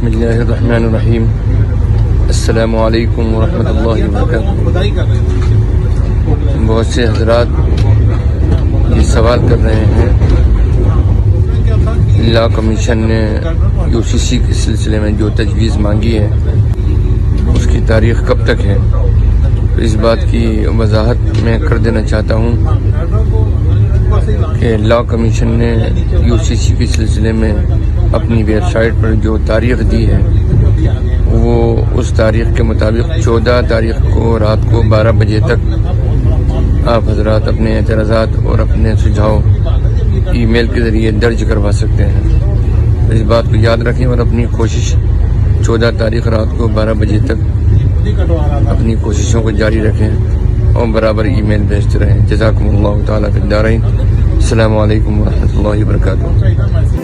بسم اللہ الرحمن الرحیم۔ السلام علیکم ورحمۃ اللہ وبرکاتہ۔ بہت سے حضرات یہ سوال کر رہے ہیں لا کمیشن نے یو سی سی کے سلسلے میں جو تجویز مانگی ہے اس کی تاریخ کب تک ہے۔ تو اس بات کی وضاحت میں کر دینا چاہتا ہوں کہ لا کمیشن نے یو سی سی کے سلسلے میں اپنی ویب سائٹ پر جو تاریخ دی ہے وہ اس تاریخ کے مطابق 14 تاریخ کو رات کو 12 بجے تک آپ حضرات اپنے اعتراضات اور اپنے سجھاؤ ای میل کے ذریعے درج کروا سکتے ہیں۔ اس بات کو یاد رکھیں اور اپنی کوشش 14 تاریخ رات کو 12 بجے تک اپنی کوششوں کو جاری رکھیں اور برابر ای میل بھیجتے رہیں۔ جزاکم اللہ تعالیٰ فی الدارین۔ السلام علیکم ورحمۃ اللہ وبرکاتہ۔